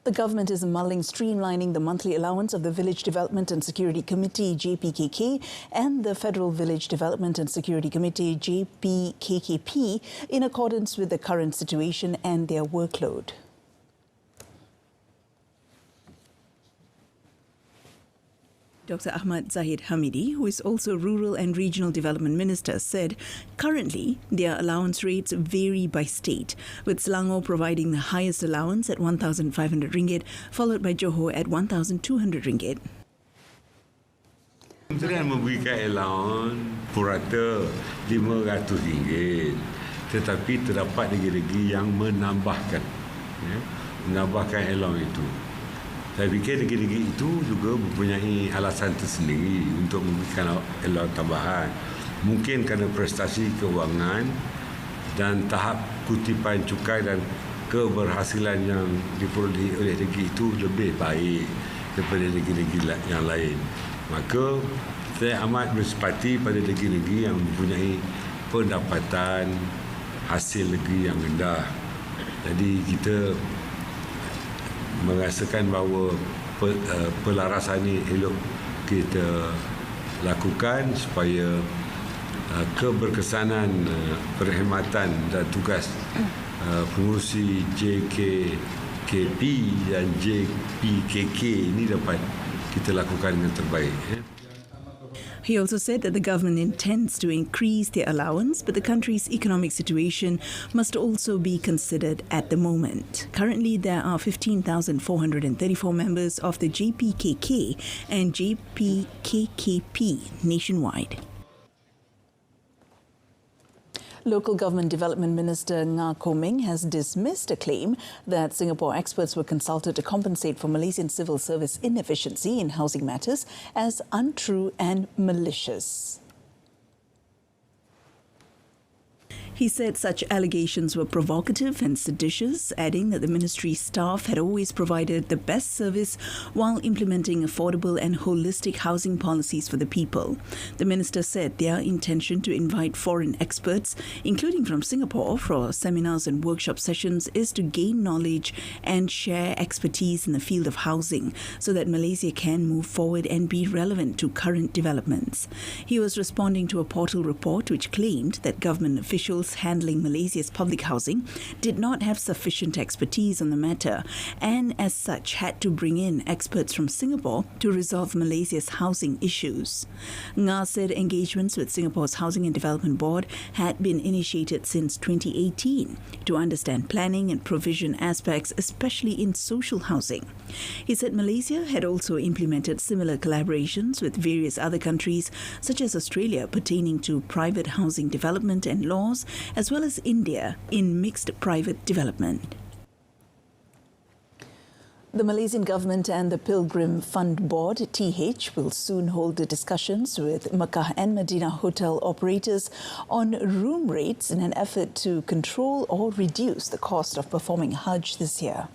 The government is mulling streamlining the monthly allowance of the Village Development and Security Committee, JPKK, and the Federal Village Development and Security Committee, JPKKP, in accordance with the current situation and their workload. Dr. Ahmad Zahid Hamidi, who is also Rural and Regional Development Minister, said currently their allowance rates vary by state, with Selangor providing the highest allowance at RM1,500, followed by Johor at RM1,200. Kementerian memberikan allowance purata RM500, tetapi terdapat negeri-negeri yang menambahkan allowance itu. Saya fikir negeri-negeri itu juga mempunyai alasan tersendiri untuk memberikan allowance tambahan. Mungkin kerana prestasi keuangan dan tahap kutipan cukai dan keberhasilan yang diperolehi oleh negeri itu lebih baik daripada negeri-negeri yang lain. Maka saya amat bersempati pada negeri-negeri yang mempunyai pendapatan hasil negeri yang rendah. Jadi kita merasakan bahawa pelarasan ini elok kita lakukan supaya keberkesanan perkhidmatan dan tugas pengurusi JKKP dan JPKK ini dapat kita lakukan dengan terbaik. He also said that the government intends to increase their allowance, but the country's economic situation must also be considered at the moment. Currently, there are 15,434 members of the JPKK and JPKKP nationwide. Local Government Development Minister Nga Koming has dismissed a claim that Singapore experts were consulted to compensate for Malaysian civil service inefficiency in housing matters as untrue and malicious. He said such allegations were provocative and seditious, adding that the ministry staff had always provided the best service while implementing affordable and holistic housing policies for the people. The minister said their intention to invite foreign experts, including from Singapore, for seminars and workshop sessions is to gain knowledge and share expertise in the field of housing so that Malaysia can move forward and be relevant to current developments. He was responding to a portal report which claimed that government officials handling Malaysia's public housing did not have sufficient expertise on the matter and as such had to bring in experts from Singapore to resolve Malaysia's housing issues. Nga said engagements with Singapore's Housing and Development Board had been initiated since 2018 to understand planning and provision aspects, especially in social housing. He said Malaysia had also implemented similar collaborations with various other countries such as Australia pertaining to private housing development and laws, as well as India in mixed private development. The Malaysian government and the Pilgrim Fund Board, TH, will soon hold discussions with Makkah and Medina hotel operators on room rates in an effort to control or reduce the cost of performing Hajj this year.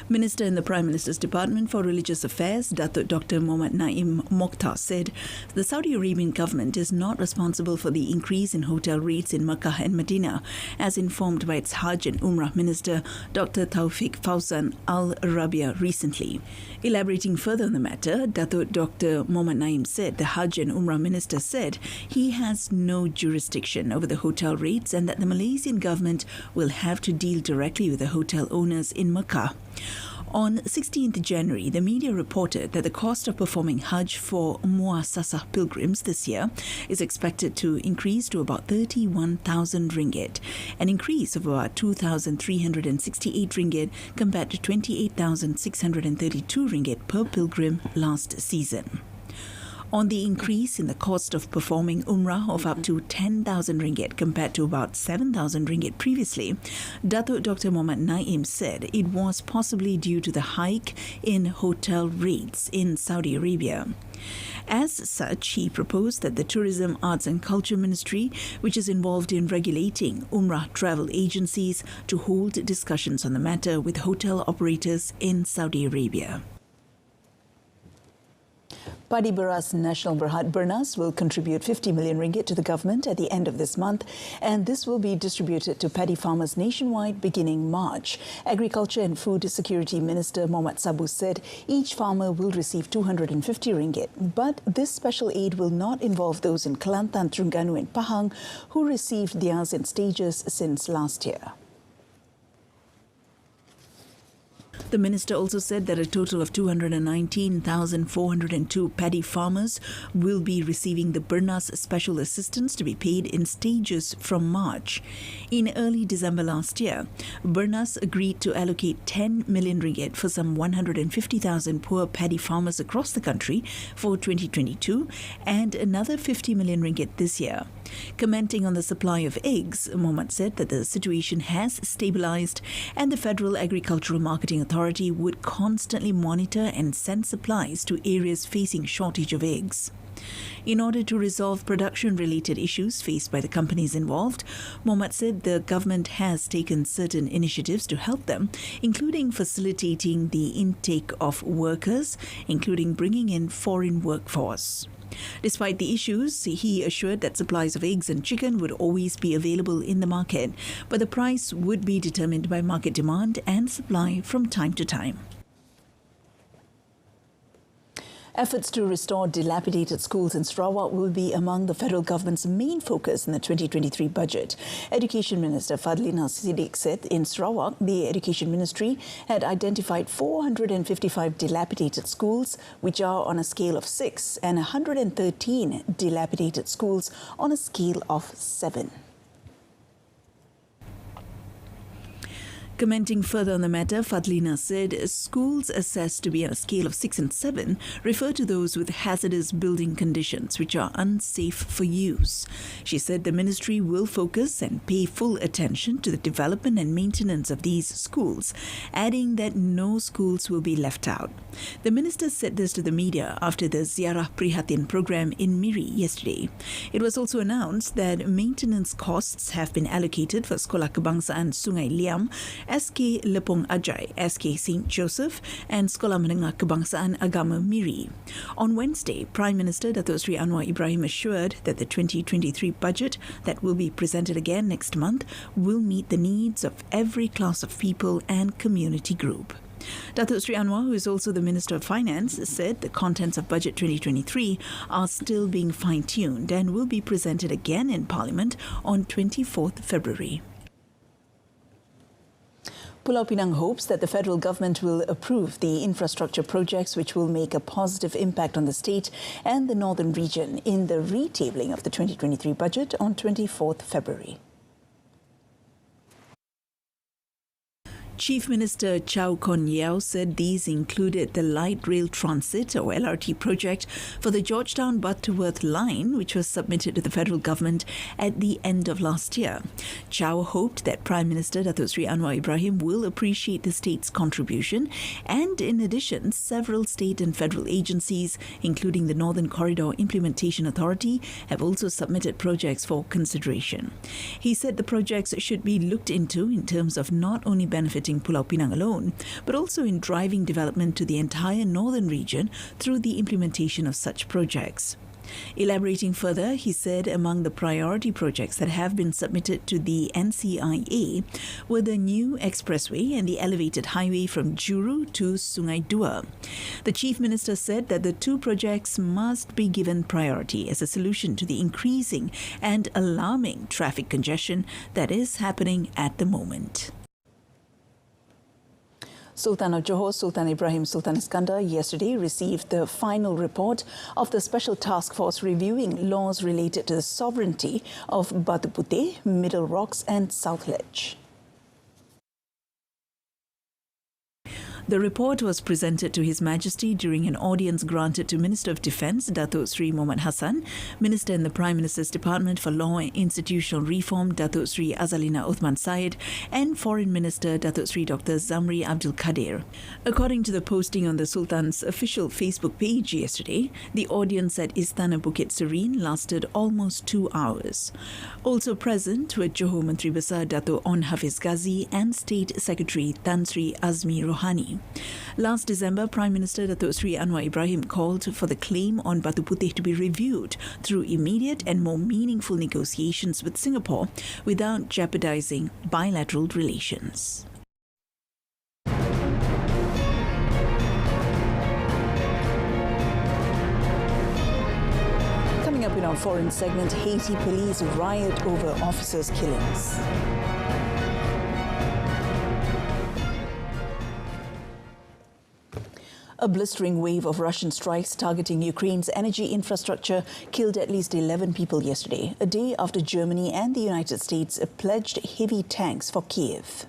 Minister in the Prime Minister's Department for Religious Affairs, Datuk Dr. Muhammad Naim Mokhtar, said the Saudi Arabian government is not responsible for the increase in hotel rates in Makkah and Medina, as informed by its Hajj and Umrah Minister, Dr. Taufik Fawzan Al Rabia, recently. Elaborating further on the matter, Datuk Dr. Muhammad Naim said the Hajj and Umrah Minister said he has no jurisdiction over the hotel rates and that the Malaysian government will have to deal directly with the hotel owners in Makkah. On 16th January, the media reported that the cost of performing Hajj for Muassasah pilgrims this year is expected to increase to about 31,000 ringgit, an increase of about 2,368 ringgit compared to 28,632 ringgit per pilgrim last season. On the increase in the cost of performing Umrah of up to 10,000 ringgit compared to about 7,000 ringgit previously, Datuk Dr. Muhammad Naim said it was possibly due to the hike in hotel rates in Saudi Arabia. As such, he proposed that the Tourism, Arts and Culture Ministry, which is involved in regulating Umrah travel agencies, to hold discussions on the matter with hotel operators in Saudi Arabia. Padi Beras National Berhad Bernas will contribute 50 million ringgit to the government at the end of this month, and this will be distributed to paddy farmers nationwide beginning March. Agriculture and Food Security Minister Mohammad Sabu said each farmer will receive 250 ringgit, but this special aid will not involve those in Kelantan, Terengganu and Pahang who received theirs in stages since last year. The minister also said that a total of 219,402 paddy farmers will be receiving the Bernas special assistance to be paid in stages from March. In early December last year, Bernas agreed to allocate 10 million ringgit for some 150,000 poor paddy farmers across the country for 2022 and another 50 million ringgit this year. Commenting on the supply of eggs, Mohammad said that the situation has stabilized and the Federal Agricultural Marketing Authority would constantly monitor and send supplies to areas facing shortage of eggs. In order to resolve production-related issues faced by the companies involved, Mohammad said the government has taken certain initiatives to help them, including facilitating the intake of workers, including bringing in foreign workforce. Despite the issues, he assured that supplies of eggs and chicken would always be available in the market, but the price would be determined by market demand and supply from time to time. Efforts to restore dilapidated schools in Sarawak will be among the federal government's main focus in the 2023 budget. Education Minister Fadlina Siddiq said in Sarawak, the Education Ministry had identified 455 dilapidated schools, which are on a scale of 6, and 113 dilapidated schools on a scale of 7. Commenting further on the matter, Fadlina said schools assessed to be on a scale of 6 and 7 refer to those with hazardous building conditions which are unsafe for use. She said the ministry will focus and pay full attention to the development and maintenance of these schools, adding that no schools will be left out. The minister said this to the media after the Ziarah Prihatin program in Miri yesterday. It was also announced that maintenance costs have been allocated for Sekolah Kebangsaan Sungai Liam, SK Lepong Ajai, SK St. Joseph and Sekolah Menengah Kebangsaan Agama Miri. On Wednesday, Prime Minister Datuk Seri Anwar Ibrahim assured that the 2023 budget that will be presented again next month will meet the needs of every class of people and community group. Datuk Seri Anwar, who is also the Minister of Finance, said the contents of Budget 2023 are still being fine-tuned and will be presented again in Parliament on 24th February. Pulau Pinang hopes that the federal government will approve the infrastructure projects which will make a positive impact on the state and the northern region in the retabling of the 2023 budget on 24th February. Chief Minister Chow Kon Yeow said these included the Light Rail Transit or LRT project for the Georgetown Butterworth line, which was submitted to the federal government at the end of last year. Chow hoped that Prime Minister Datuk Seri Anwar Ibrahim will appreciate the state's contribution, and in addition, several state and federal agencies, including the Northern Corridor Implementation Authority, have also submitted projects for consideration. He said the projects should be looked into in terms of not only benefiting Pulau Pinang alone, but also in driving development to the entire northern region through the implementation of such projects. Elaborating further, he said among the priority projects that have been submitted to the NCIA were the new expressway and the elevated highway from Juru to Sungai Dua. The Chief Minister said that the two projects must be given priority as a solution to the increasing and alarming traffic congestion that is happening at the moment. Sultan of Johor, Sultan Ibrahim Sultan Iskandar, yesterday received the final report of the Special Task Force reviewing laws related to the sovereignty of Batu Puteh, Middle Rocks and South Ledge. The report was presented to His Majesty during an audience granted to Minister of Defence Datuk Seri Mohammad Hassan, Minister in the Prime Minister's Department for Law and Institutional Reform Datuk Seri Azalina Uthman Said, and Foreign Minister Datuk Seri Dr. Zamri Abdul Kadir. According to the posting on the Sultan's official Facebook page yesterday, the audience at Istana Bukit Serene lasted almost 2 hours. Also present were Johor Menteri Besar Datuk On Hafiz Ghazi and State Secretary Tan Sri Azmi Rohani. Rasmi. Last December, Prime Minister Datuk Sri Anwar Ibrahim called for the claim on Batu Putih to be reviewed through immediate and more meaningful negotiations with Singapore without jeopardizing bilateral relations. Coming up in our foreign segment, Haiti police riot over officers' killings. A blistering wave of Russian strikes targeting Ukraine's energy infrastructure killed at least 11 people yesterday, a day after Germany and the United States pledged heavy tanks for Kiev.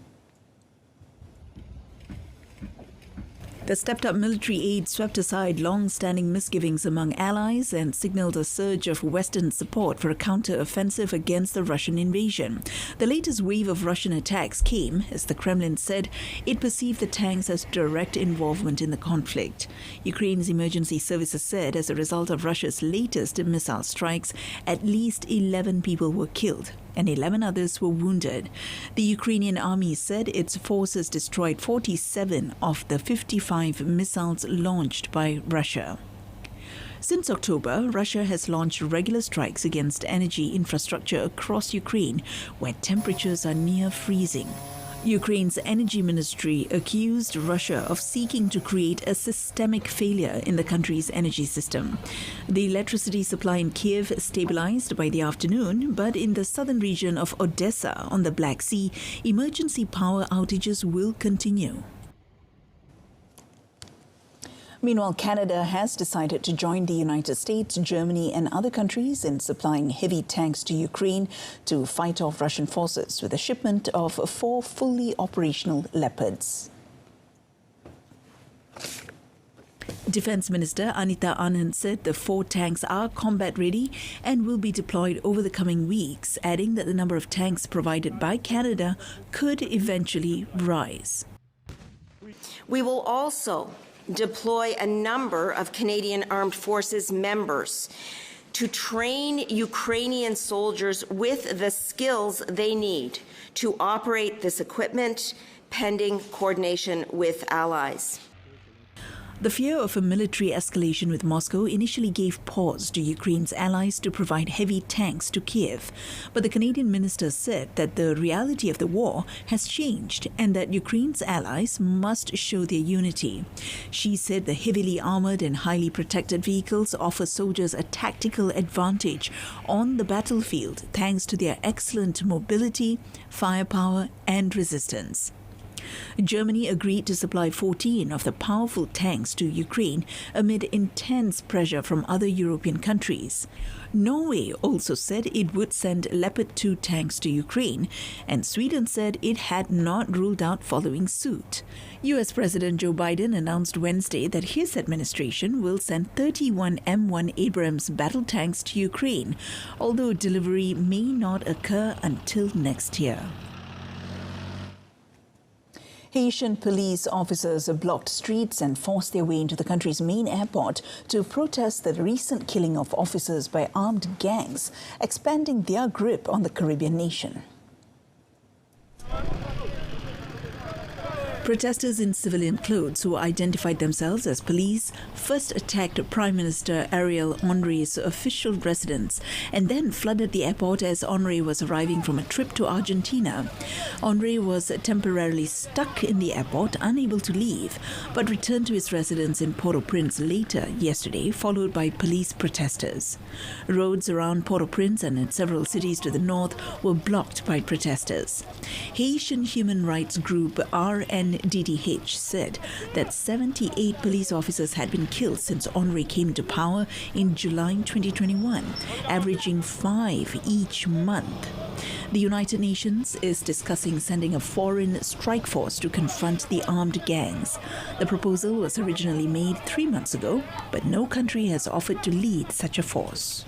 The stepped-up military aid swept aside long-standing misgivings among allies and signaled a surge of Western support for a counter-offensive against the Russian invasion. The latest wave of Russian attacks came, as the Kremlin said, it perceived the tanks as direct involvement in the conflict. Ukraine's emergency services said as a result of Russia's latest missile strikes, at least 11 people were killed and 11 others were wounded. The Ukrainian army said its forces destroyed 47 of the 55 missiles launched by Russia. Since October, Russia has launched regular strikes against energy infrastructure across Ukraine, where temperatures are near freezing. Ukraine's energy ministry accused Russia of seeking to create a systemic failure in the country's energy system. The electricity supply in Kiev stabilized by the afternoon, but in the southern region of Odessa on the Black Sea, emergency power outages will continue. Meanwhile, Canada has decided to join the United States, Germany and other countries in supplying heavy tanks to Ukraine to fight off Russian forces with a shipment of 4 fully operational Leopards. Defence Minister Anita Anand said the 4 tanks are combat-ready and will be deployed over the coming weeks, adding that the number of tanks provided by Canada could eventually rise. We will also deploy a number of Canadian Armed Forces members to train Ukrainian soldiers with the skills they need to operate this equipment, pending coordination with allies. The fear of a military escalation with Moscow initially gave pause to Ukraine's allies to provide heavy tanks to Kiev. But the Canadian minister said that the reality of the war has changed and that Ukraine's allies must show their unity. She said the heavily armored and highly protected vehicles offer soldiers a tactical advantage on the battlefield thanks to their excellent mobility, firepower and resistance. Germany agreed to supply 14 of the powerful tanks to Ukraine amid intense pressure from other European countries. Norway also said it would send Leopard 2 tanks to Ukraine, and Sweden said it had not ruled out following suit. US President Joe Biden announced Wednesday that his administration will send 31 M1 Abrams battle tanks to Ukraine, although delivery may not occur until next year. Haitian police officers blocked streets and forced their way into the country's main airport to protest the recent killing of officers by armed gangs, expanding their grip on the Caribbean nation. Protesters in civilian clothes who identified themselves as police first attacked Prime Minister Ariel Henry's official residence and then flooded the airport as Henry was arriving from a trip to Argentina. Henry was temporarily stuck in the airport, unable to leave, but returned to his residence in Port-au-Prince later yesterday, followed by police protesters. Roads around Port-au-Prince and in several cities to the north were blocked by protesters. Haitian human rights group RNDDH said that 78 police officers had been killed since Henry came to power in July 2021, averaging 5 each month. The United Nations is discussing sending a foreign strike force to confront the armed gangs. The proposal was originally made 3 months ago, but no country has offered to lead such a force.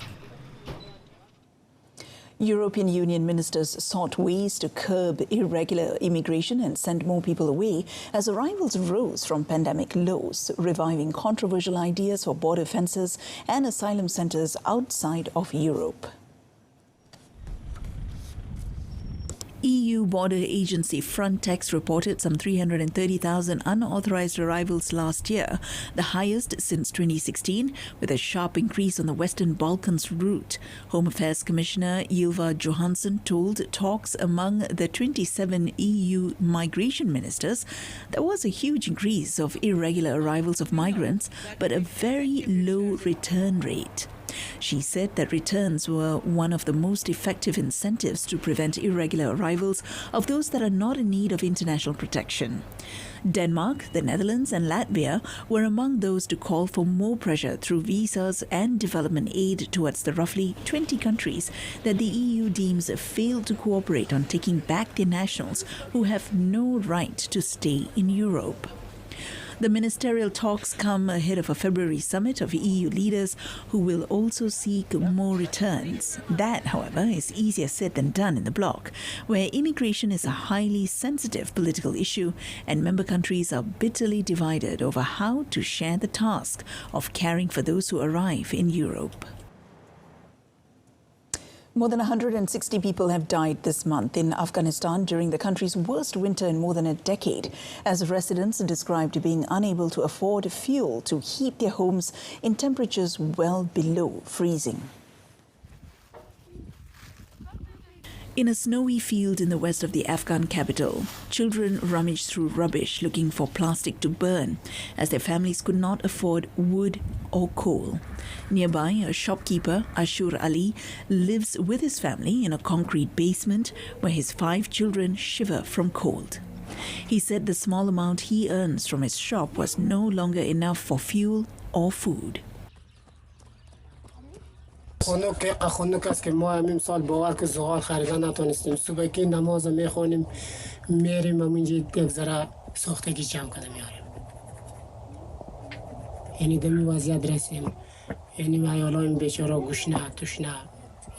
European Union ministers sought ways to curb irregular immigration and send more people away as arrivals rose from pandemic lows, reviving controversial ideas for border fences and asylum centres outside of Europe. EU border agency Frontex reported some 330,000 unauthorized arrivals last year, the highest since 2016, with a sharp increase on the Western Balkans route. Home Affairs Commissioner Ylva Johansson told talks among the 27 EU migration ministers there was a huge increase of irregular arrivals of migrants, but a very low return rate. She said that returns were one of the most effective incentives to prevent irregular arrivals of those that are not in need of international protection. Denmark, the Netherlands and Latvia were among those to call for more pressure through visas and development aid towards the roughly 20 countries that the EU deems failed to cooperate on taking back their nationals who have no right to stay in Europe. The ministerial talks come ahead of a February summit of EU leaders who will also seek more returns. That, however, is easier said than done in the bloc, where immigration is a highly sensitive political issue and member countries are bitterly divided over how to share the task of caring for those who arrive in Europe. More than 160 people have died this month in Afghanistan during the country's worst winter in more than a decade, as residents are described being unable to afford fuel to heat their homes in temperatures well below freezing. In a snowy field in the west of the Afghan capital, children rummaged through rubbish looking for plastic to burn, as their families could not afford wood or coal. Nearby, a shopkeeper, Ashur Ali, lives with his family in a concrete basement where his 5 children shiver from cold. He said the small amount he earns from his shop was no longer enough for fuel or food. خنک است که ما همین سال باور که زغال خریدن نتونستیم صبح که نماز میخونیم میریم همینجا یک ذره سوختگی جمع کنیم میاریم یعنی دمی وضعیت رسیم یعنی عیالان بیچاره گوشنه تشنه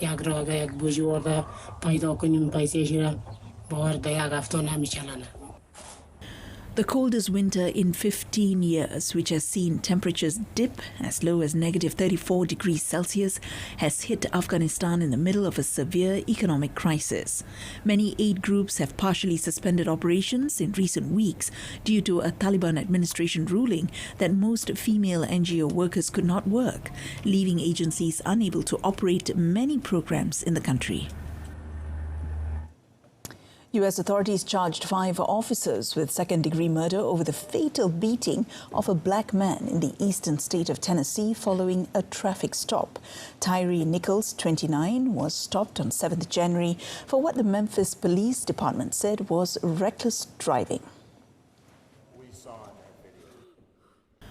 یک راه یک بوجی ورده پیدا کنیم پیسه‌اش را باور ده یک هفته نمیچلنه. The coldest winter in 15 years, which has seen temperatures dip as low as negative 34 degrees Celsius, has hit Afghanistan in the middle of a severe economic crisis. Many aid groups have partially suspended operations in recent weeks due to a Taliban administration ruling that most female NGO workers could not work, leaving agencies unable to operate many programs in the country. U.S. authorities charged 5 officers with second-degree murder over the fatal beating of a black man in the eastern state of Tennessee following a traffic stop. Tyree Nichols, 29, was stopped on 7th January for what the Memphis Police Department said was reckless driving.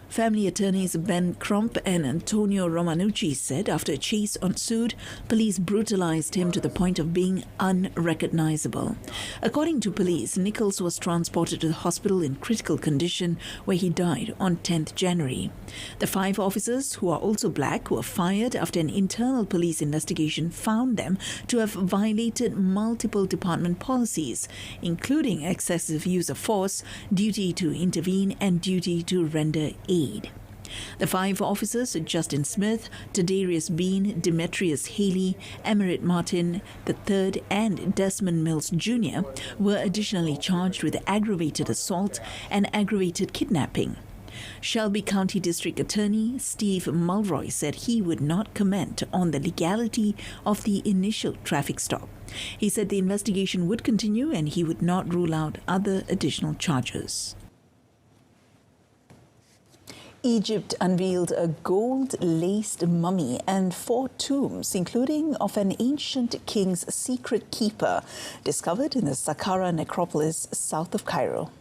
Family attorneys Ben Crump and Antonio Romanucci said after a chase ensued, police brutalized him to the point of being unrecognizable. According to police, Nichols was transported to the hospital in critical condition where he died on 10th January. The 5 officers, who are also black, were fired after an internal police investigation found them to have violated multiple department policies, including excessive use of force, duty to intervene and duty to render aid. The 5 officers, Justin Smith, Tadarius Bean, Demetrius Haley, Emmerich Martin III, and Desmond Mills Jr., were additionally charged with aggravated assault and aggravated kidnapping. Shelby County District Attorney Steve Mulroy said he would not comment on the legality of the initial traffic stop. He said the investigation would continue and he would not rule out other additional charges. Egypt unveiled a gold-laced mummy and 4 tombs, including of an ancient king's secret keeper, discovered in the Saqqara necropolis south of Cairo.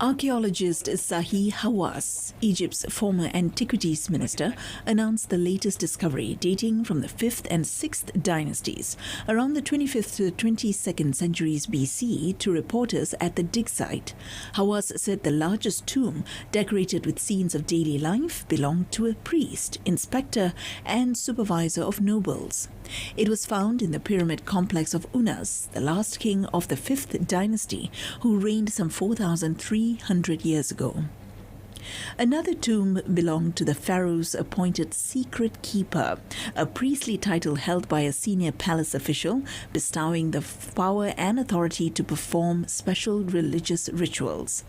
Archaeologist SAHIH, Egypt's former antiquities minister, announced the latest discovery dating from the 5th and 6th dynasties, around the 25th to 22nd centuries BC, to reporters at the dig site. Hawass said the largest tomb, decorated with scenes of daily life, belonged to a priest, inspector, and supervisor of nobles. It was found in the pyramid complex of Unas, the last king of the 5th dynasty, who reigned some 4,300 years ago. Another tomb belonged to the pharaoh's appointed secret keeper, a priestly title held by a senior palace official, bestowing the power and authority to perform special religious rituals.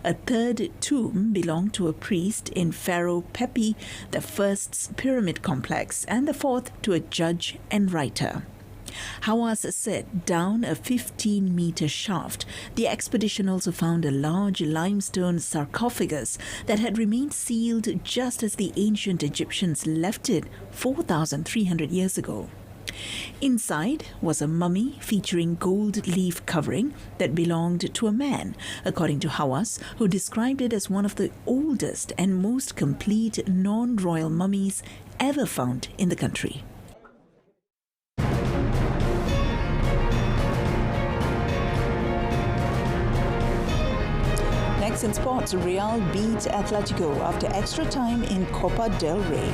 A third tomb belonged to a priest in Pharaoh Pepi I's pyramid complex, and the fourth to a judge and writer. Hawass said down a 15-meter shaft, the expedition also found a large limestone sarcophagus that had remained sealed just as the ancient Egyptians left it 4,300 years ago. Inside was a mummy featuring gold leaf covering that belonged to a man, according to Hawass, who described it as one of the oldest and most complete non-royal mummies ever found in the country. Next in sports, Real beat Atletico after extra time in Copa del Rey.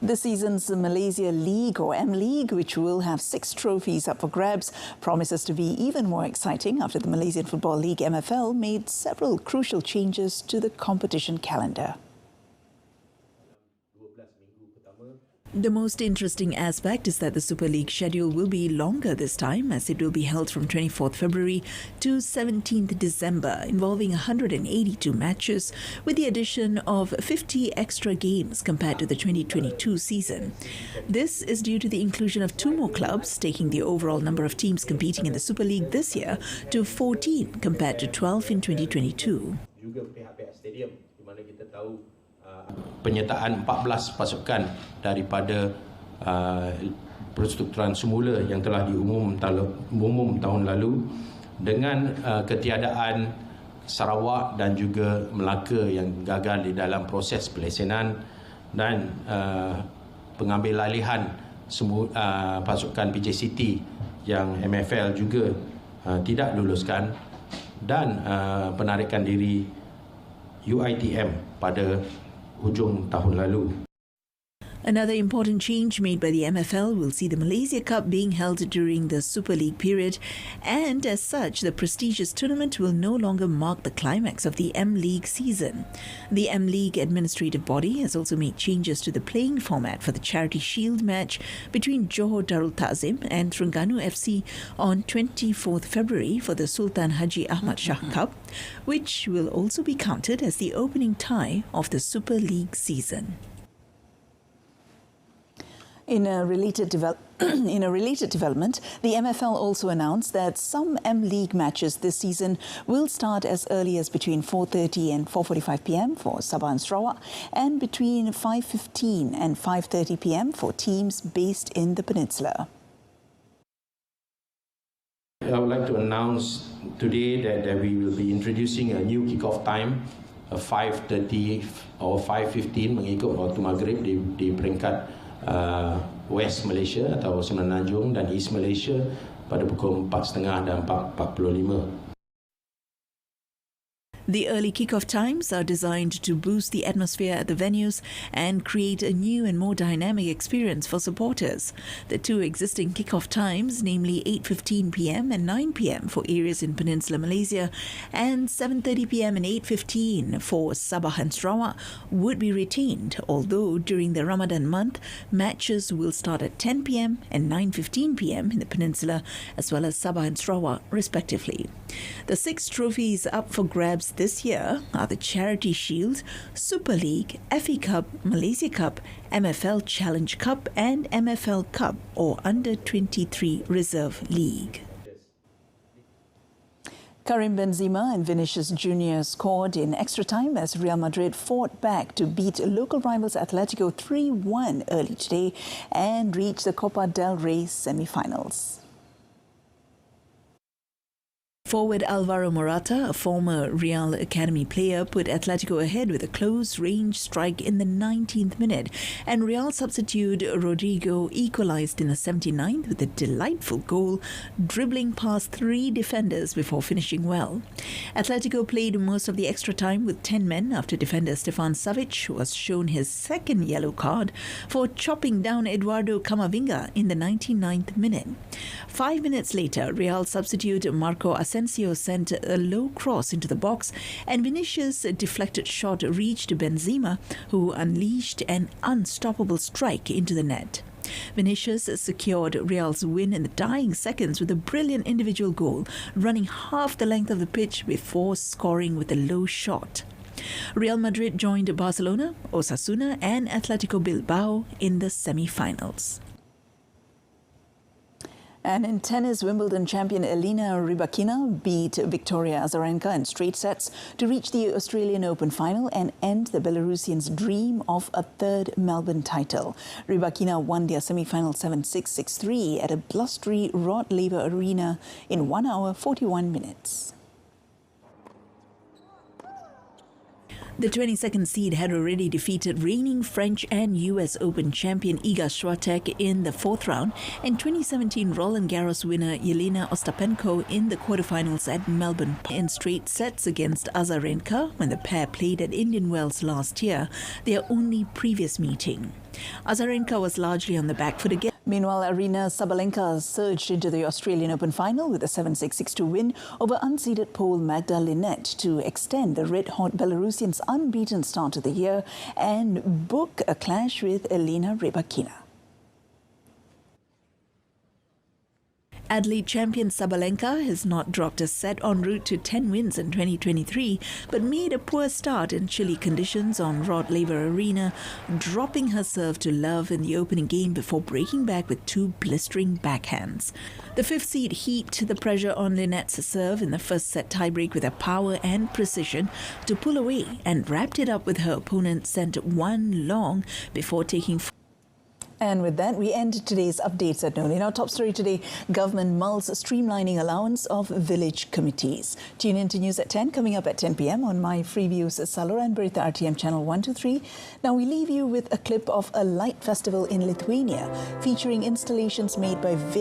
This season's Malaysia League or M-League, which will have 6 trophies up for grabs, promises to be even more exciting after the Malaysian Football League MFL made several crucial changes to the competition calendar. The most interesting aspect is that the Super League schedule will be longer this time, as it will be held from 24th February to 17th December, involving 182 matches, with the addition of 50 extra games compared to the 2022 season. This is due to the inclusion of 2 more clubs, taking the overall number of teams competing in the Super League this year to 14 compared to 12 in 2022. Penyertaan 14 pasukan daripada perstrukturan semula yang telah diumum tahun lalu, dengan ketiadaan Sarawak dan juga Melaka yang gagal di dalam proses pelesenan, dan pengambil alihan pasukan PJ City yang MFL juga tidak luluskan, dan penarikan diri UITM pada hujung tahun lalu. Another important change made by the MFL will see the Malaysia Cup being held during the Super League period, and as such, the prestigious tournament will no longer mark the climax of the M-League season. The M-League administrative body has also made changes to the playing format for the Charity Shield match between Johor Darul Ta'zim and Terengganu FC on 24th February for the Sultan Haji Ahmad Shah Cup, which will also be counted as the opening tie of the Super League season. In a related development, the MFL also announced that some M-League matches this season will start as early as between 4:30 and 4:45 p.m. for Sabah and Sarawak, and between 5:15 and 5:30 p.m. for teams based in the peninsula. I would like to announce today that we will be introducing a new kickoff time, 5:30 or 5:15 mengikut waktu maghrib di peringkat West Malaysia atau Semenanjung dan East Malaysia pada pukul 4.30 dan 4.45. The early kickoff times are designed to boost the atmosphere at the venues and create a new and more dynamic experience for supporters. The 2 existing kickoff times, namely 8:15 p.m. and 9 p.m. for areas in Peninsular Malaysia and 7:30 p.m. and 8:15 for Sabah and Sarawak, would be retained, although during the Ramadan month, matches will start at 10 p.m. and 9:15 p.m. in the Peninsula, as well as Sabah and Sarawak, respectively. The 6 trophies up for grabs this year are the Charity Shield, Super League, FA Cup, Malaysia Cup, MFL Challenge Cup and MFL Cup or Under-23 Reserve League. Karim Benzema and Vinicius Jr. scored in extra time as Real Madrid fought back to beat local rivals Atletico 3-1 early today and reach the Copa del Rey semi-finals. Forward Alvaro Morata, a former Real Academy player, put Atletico ahead with a close-range strike in the 19th minute, and Real substitute Rodrigo equalized in the 79th with a delightful goal, dribbling past 3 defenders before finishing well. Atletico played most of the extra time with 10 men after defender Stefan Savic was shown his second yellow card for chopping down Eduardo Camavinga in the 99th minute. 5 minutes later, Real substitute Marco Asensio sent a low cross into the box, and Vinicius' deflected shot reached Benzema, who unleashed an unstoppable strike into the net. Vinicius secured Real's win in the dying seconds with a brilliant individual goal, running half the length of the pitch before scoring with a low shot. Real Madrid joined Barcelona, Osasuna and Atletico Bilbao in the semi-finals. And in tennis, Wimbledon champion Elena Rybakina beat Victoria Azarenka in straight sets to reach the Australian Open final and end the Belarusian's dream of a third Melbourne title. Rybakina won their semi-final 7-6, 6-3 at a blustery Rod Laver Arena in 1 hour 41 minutes. The 22nd seed had already defeated reigning French and US Open champion Iga Swiatek in the 4th round and 2017 Roland Garros winner Yelena Ostapenko in the quarterfinals at Melbourne in straight sets against Azarenka when the pair played at Indian Wells last year, their only previous meeting. Azarenka was largely on the back foot again. Meanwhile, Aryna Sabalenka surged into the Australian Open final with a 7-6, 6-2 win over unseeded Pole Magda Linette to extend the red-hot Belarusian's unbeaten start to the year and book a clash with Elena Rybakina. Adelaide champion Sabalenka has not dropped a set en route to 10 wins in 2023, but made a poor start in chilly conditions on Rod Laver Arena, dropping her serve to love in the opening game before breaking back with 2 blistering backhands. The 5th seed heaped the pressure on Linette's serve in the first set tiebreak with her power and precision to pull away and wrapped it up with her opponent sent 1 long before taking. And with that, we end today's updates at noon. In our top story today, government mulls streamlining allowance of village committees. Tune in to News at 10, coming up at 10 p.m. on my Freeviews Salora and Berita RTM channel 123. Now we leave you with a clip of a light festival in Lithuania featuring installations made by